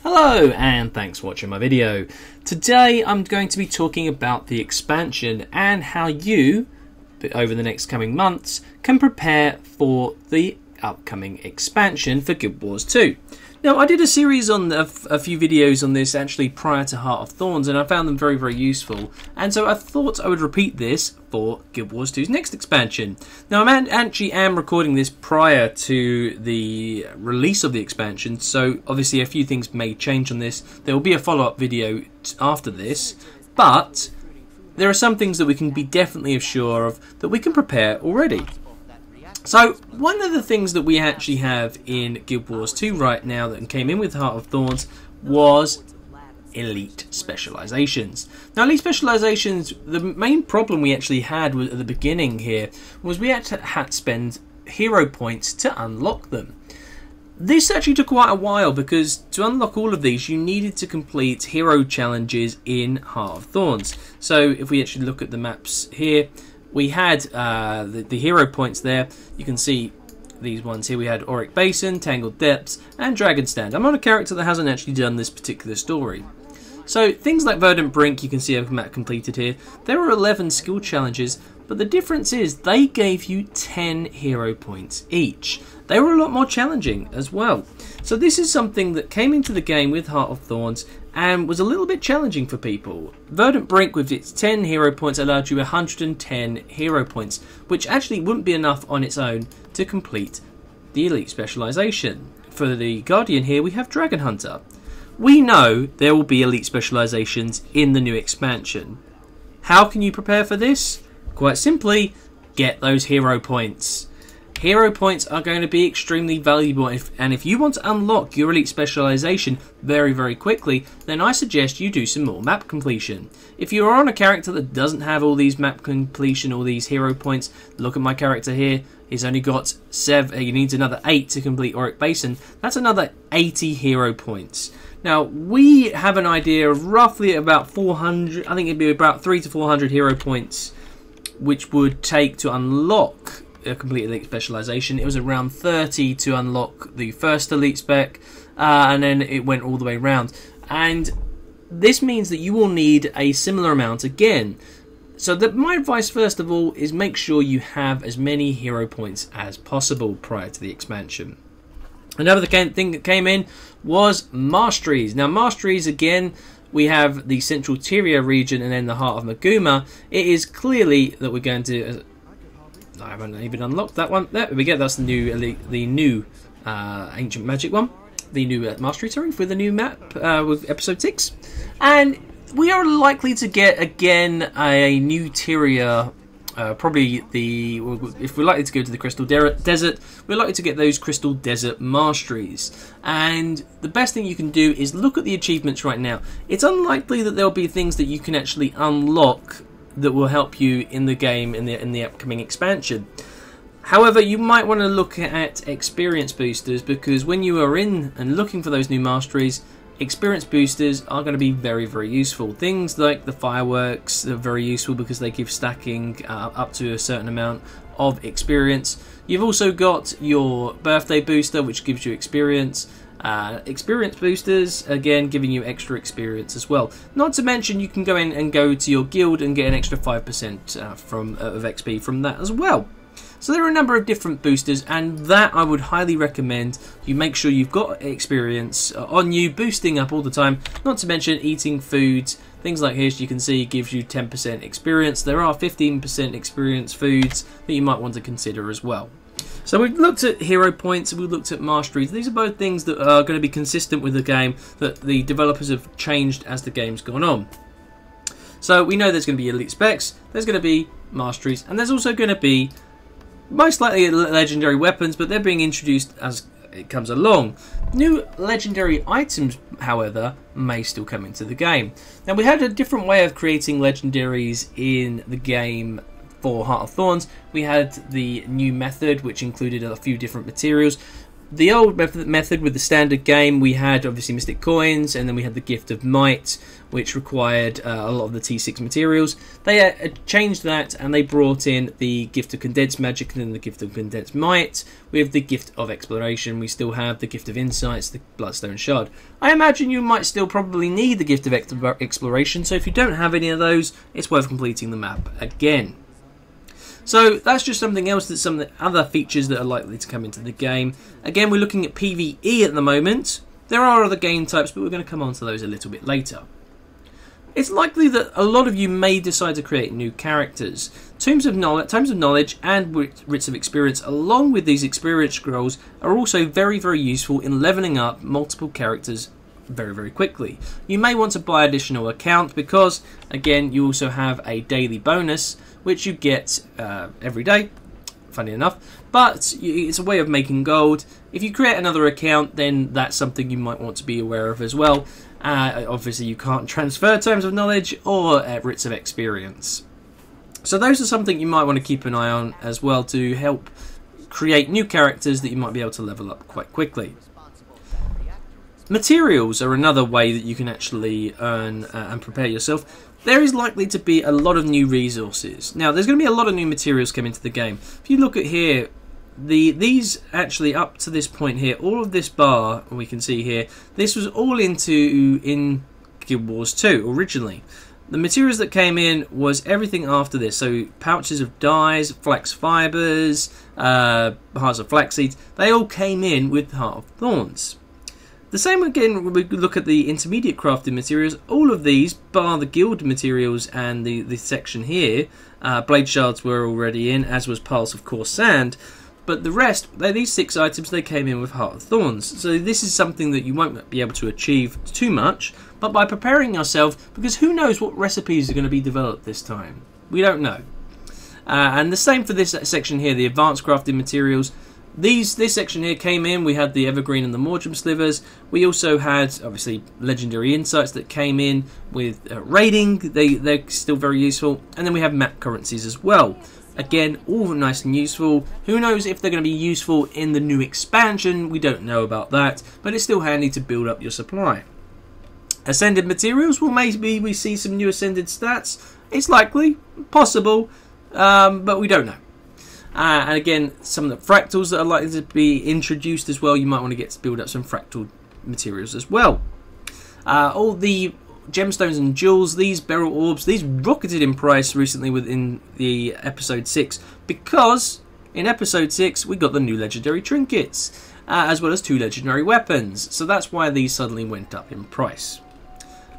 Hello and thanks for watching my video. Today I'm going to be talking about the expansion and how you, over the next coming months, can prepare for the upcoming expansion for Guild Wars 2. Now, I did a series on a few videos on this actually prior to Heart of Thorns, and I found them very, very useful. And so I thought I would repeat this for Guild Wars 2's next expansion. Now, I actually am recording this prior to the release of the expansion, so obviously a few things may change on this. There will be a follow-up video after this, but there are some things that we can be definitely sure of that we can prepare already. So, one of the things that we actually have in Guild Wars 2 right now that came in with Heart of Thorns was elite specializations. Now, elite specializations, the main problem we actually had at the beginning here was we had to spend hero points to unlock them. This actually took quite a while because to unlock all of these you needed to complete hero challenges in Heart of Thorns. So, if we actually look at the maps here, we had the hero points there. You can see these ones here. We had Auric Basin, Tangled Depths, and Dragon Stand. I'm on a character that hasn't actually done this particular story. So things like Verdant Brink, you can see I've completed here. There were 11 skill challenges, but the difference is they gave you 10 hero points each. They were a lot more challenging as well. So this is something that came into the game with Heart of Thorns and was a little bit challenging for people. Verdant Brink with its 10 hero points allowed you 110 hero points, which actually wouldn't be enough on its own to complete the elite specialization. For the Guardian here we have Dragon Hunter. We know there will be elite specializations in the new expansion. How can you prepare for this? Quite simply, get those hero points. Hero points are going to be extremely valuable, and if you want to unlock your elite specialization very, very quickly, then I suggest you do some more map completion. If you are on a character that doesn't have all these map completion, all these hero points, look at my character here. He's only got 7. He needs another 8 to complete Auric Basin. That's another 80 hero points. Now, we have an idea of roughly about 400, I think it'd be about 300 to 400 hero points, which would take to unlock a complete elite specialization. It was around 30 to unlock the first elite spec, and then it went all the way around. And this means that you will need a similar amount again. So my advice first of all is make sure you have as many hero points as possible prior to the expansion. Another thing that came in was Masteries. Now Masteries, again, we have the Central Tyria region and then the Heart of Maguma. It is clearly that we're going to... I haven't even unlocked that one. There we go. That's the new Ancient Magic one. The new Mastery, sorry, for the new map with Episode 6. And we are likely to get, again, a new Tyria. Probably if we're likely to go to the Crystal Desert, we're likely to get those Crystal Desert Masteries. And the best thing you can do is look at the achievements right now. It's unlikely that there'll be things that you can actually unlock that will help you in the game in the upcoming expansion. However, you might want to look at experience boosters, because when you are in and looking for those new masteries, experience boosters are going to be very, very useful. Things like the fireworks are very useful because they give stacking up to a certain amount of experience. You've also got your birthday booster, which gives you experience. Experience boosters, again, giving you extra experience as well. Not to mention, you can go in and go to your guild and get an extra 5% of XP from that as well. So there are a number of different boosters, and that I would highly recommend you make sure you've got experience on you, boosting up all the time. Not to mention eating foods. Things like here, as you can see, gives you 10% experience. There are 15% experience foods that you might want to consider as well. So we've looked at hero points, we've looked at masteries. These are both things that are going to be consistent with the game, that the developers have changed as the game's gone on. So we know there's going to be elite specs, there's going to be masteries, and there's also going to be most likely legendary weapons, but they're being introduced as it comes along. New legendary items, however, may still come into the game. Now, we had a different way of creating legendaries in the game for Heart of Thorns. We had the new method, which included a few different materials. the old method with the standard game, we had obviously Mystic Coins, and then we had the Gift of Might, which required a lot of the T6 materials. They changed that, and they brought in the Gift of Condensed Magic and then the Gift of Condensed Might. We have the Gift of Exploration. We still have the Gift of Insights, the Bloodstone Shard. I imagine you might still probably need the Gift of Exploration, so if you don't have any of those, it's worth completing the map again. So that's just something else, that's some of the other features that are likely to come into the game. Again, we're looking at PvE at the moment. There are other game types, but we're going to come on to those a little bit later. It's likely that a lot of you may decide to create new characters. Tomes of Knowledge and Writs of Experience, along with these experience scrolls, are also very, very useful in leveling up multiple characters very, very quickly. You may want to buy additional account because, again, you also have a daily bonus which you get every day, funny enough, but it's a way of making gold. If you create another account, then that's something you might want to be aware of as well. Obviously you can't transfer Tomes of Knowledge or Writs of Experience. So those are something you might want to keep an eye on as well to help create new characters that you might be able to level up quite quickly. Materials are another way that you can actually earn and prepare yourself. There is likely to be a lot of new resources. Now, there's going to be a lot of new materials come into the game. If you look at here, these actually up to this point here, all of this bar we can see here, this was all in Guild Wars 2 originally. The materials that came in was everything after this. So pouches of dyes, flax fibers, hearts of flax seeds, they all came in with Heart of Thorns. The same again when we look at the intermediate crafting materials. All of these, bar the guild materials and the section here, blade shards were already in, as was piles of coarse sand. But the rest, these 6 items, they came in with Heart of Thorns. So this is something that you won't be able to achieve too much, but by preparing yourself, because who knows what recipes are going to be developed this time. We don't know. And the same for this section here, the advanced crafting materials. This section here came in, we had the Evergreen and the Mordrum Slivers. We also had, obviously, Legendary Insights that came in with raiding. They're still very useful. And then we have map currencies as well. Again, all nice and useful. Who knows if they're going to be useful in the new expansion? We don't know about that. But it's still handy to build up your supply. Ascended materials, well, maybe we see some new Ascended stats. It's likely, possible, but we don't know. And again, some of the fractals that are likely to be introduced as well, you might want to get to build up some fractal materials as well. All the gemstones and jewels, these beryl orbs, these rocketed in price recently within the episode 6, because in episode 6 we got the new legendary trinkets, as well as 2 legendary weapons, so that's why these suddenly went up in price.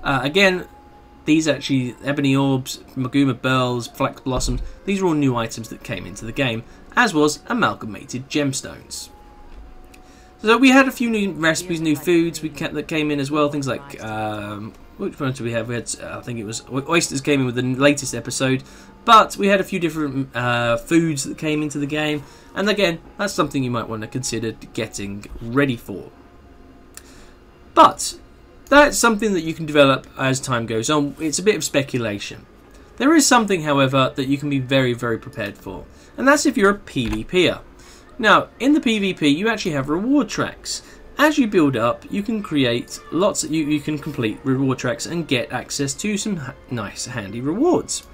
Again, these actually, ebony orbs, maguma bells, flax blossoms, these are all new items that came into the game, as was amalgamated gemstones. So we had a few new recipes, new foods that came in as well, things like, which ones did we have? We had, I think it was, oysters came in with the latest episode, but we had a few different foods that came into the game, and again, that's something you might want to consider getting ready for. But that's something that you can develop as time goes on. It's a bit of speculation. There is something, however, that you can be very, very prepared for, and that's if you're a PvPer. Now, in the PvP, you actually have reward tracks. As you build up, you can create lots. You can complete reward tracks and get access to some nice, handy rewards.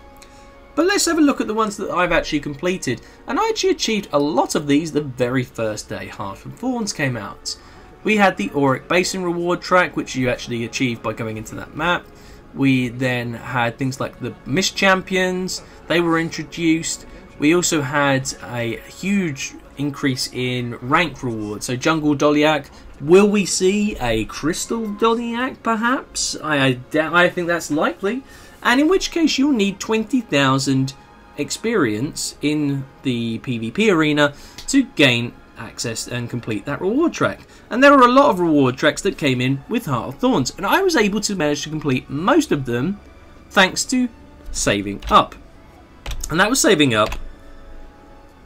But let's have a look at the ones that I've actually completed, and I actually achieved a lot of these the very first day Heart of Thorns came out. We had the Auric Basin reward track, which you actually achieved by going into that map. We then had things like the Mist Champions, they were introduced. We also had a huge increase in rank rewards. So Jungle Doliac, will we see a Crystal Doliac perhaps? I think that's likely. And in which case you'll need 20,000 experience in the PvP arena to gain access and complete that reward track. And there are a lot of reward tracks that came in with Heart of Thorns, and I was able to manage to complete most of them thanks to saving up. And that was saving up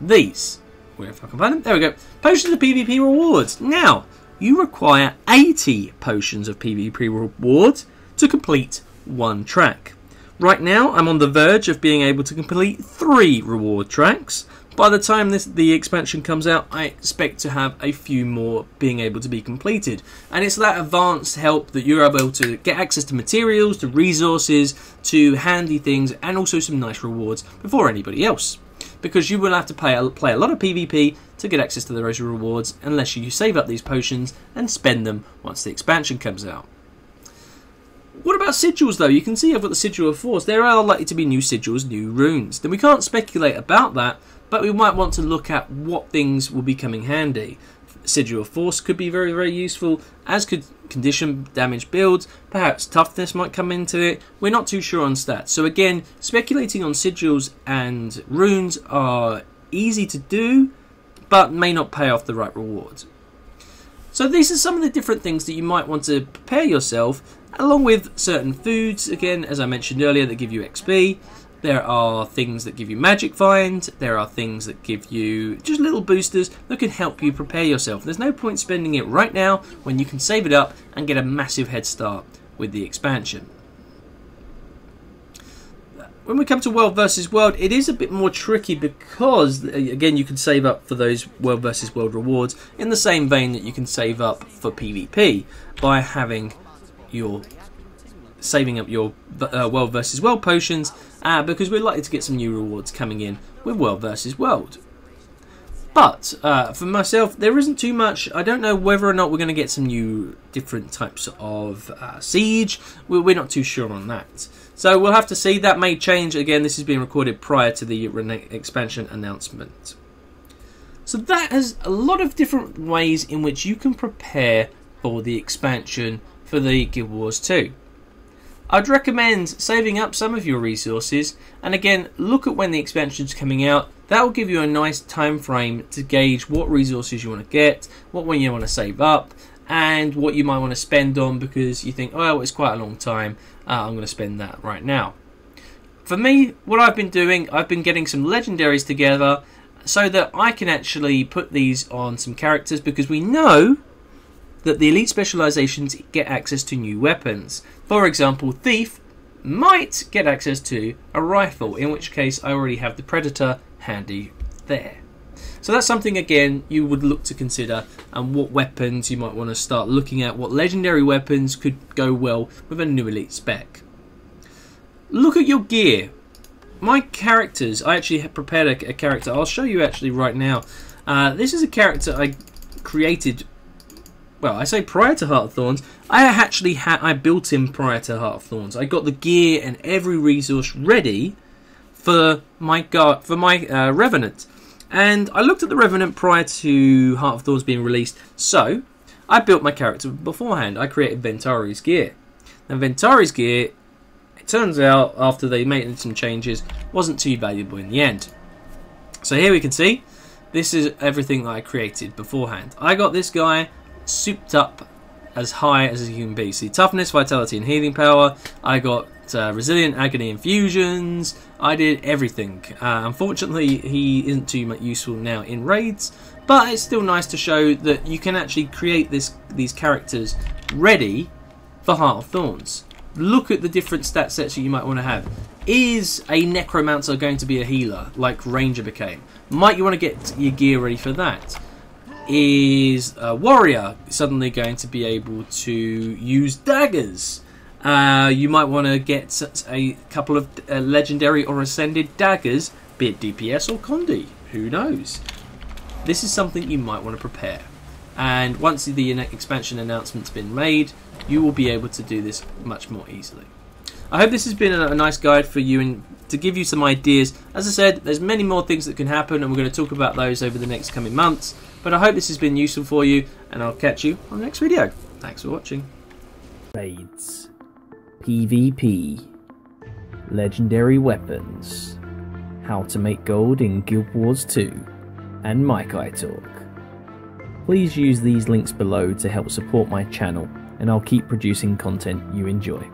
these. Where if I can find them? There we go. Potions of PvP rewards. Now, you require 80 potions of PvP rewards to complete one track. Right now, I'm on the verge of being able to complete 3 reward tracks, By the time the expansion comes out, I expect to have a few more being able to be completed. And it's that advanced help that you're able to get access to materials, to resources, to handy things, and also some nice rewards before anybody else. Because you will have to play a lot of PvP to get access to those rewards unless you save up these potions and spend them once the expansion comes out. What about sigils though? You can see I've got the Sigil of Force. There are likely to be new sigils, new runes. Then we can't speculate about that, but we might want to look at what things will be coming handy. Sigil of Force could be very, very useful, as could condition damage builds. Perhaps toughness might come into it. We're not too sure on stats. So again, speculating on sigils and runes are easy to do, but may not pay off the right rewards. So these are some of the different things that you might want to prepare yourself, along with certain foods, again, as I mentioned earlier, that give you XP. There are things that give you magic find. There are things that give you just little boosters that can help you prepare yourself. There's no point spending it right now when you can save it up and get a massive head start with the expansion. When we come to World versus World, it is a bit more tricky because, again, you can save up for those World versus World rewards in the same vein that you can save up for PvP by having saving up your World versus World potions, because we're likely to get some new rewards coming in with World versus World. But for myself, there isn't too much. I don't know whether or not we're going to get some new different types of siege. We're not too sure on that. So we'll have to see. That may change. Again, this is being recorded prior to the expansion announcement. So that has a lot of different ways in which you can prepare for the expansion for the Guild Wars 2. I'd recommend saving up some of your resources, and again, look at when the expansion's coming out. That will give you a nice time frame to gauge what resources you want to get, what one you want to save up, and what you might want to spend on, because you think, oh, it's quite a long time, I'm going to spend that right now. For me, what I've been doing, I've been getting some legendaries together so that I can actually put these on some characters, because we know that the elite specializations get access to new weapons. For example, Thief might get access to a rifle, in which case I already have the Predator handy there. So that's something, again, you would look to consider, and what weapons you might want to start looking at, what legendary weapons could go well with a new elite spec. Look at your gear. My characters, I actually have prepared a character. I'll show you actually right now. This is a character I created, well, I say prior to Heart of Thorns. I built him prior to Heart of Thorns. I got the gear and every resource ready for my Revenant. And I looked at the Revenant prior to Heart of Thorns being released, so I built my character beforehand. I created Ventari's gear. Now Ventari's gear, it turns out, after they made some changes, wasn't too valuable in the end. So here we can see, this is everything that I created beforehand. I got this guy souped up as high as he can be. See, toughness, vitality and healing power. I got resilient agony infusions. I did everything. Unfortunately, he isn't too much useful now in raids, but it's still nice to show that you can actually create these characters ready for Heart of Thorns. Look at the different stat sets that you might want to have. Is a Necromancer going to be a healer like Ranger became? Might you want to get your gear ready for that? Is a Warrior suddenly going to be able to use daggers? You might want to get a couple of legendary or ascended daggers, be it DPS or Condi. Who knows? This is something you might want to prepare. And once the expansion announcement's been made, you will be able to do this much more easily. I hope this has been a nice guide for you and to give you some ideas. As I said, there's many more things that can happen, and we're going to talk about those over the next coming months. But I hope this has been useful for you, and I'll catch you on the next video. Thanks for watching. Raids, PvP, legendary weapons, how to make gold in Guild Wars 2, and Mike I Talk. Please use these links below to help support my channel, and I'll keep producing content you enjoy.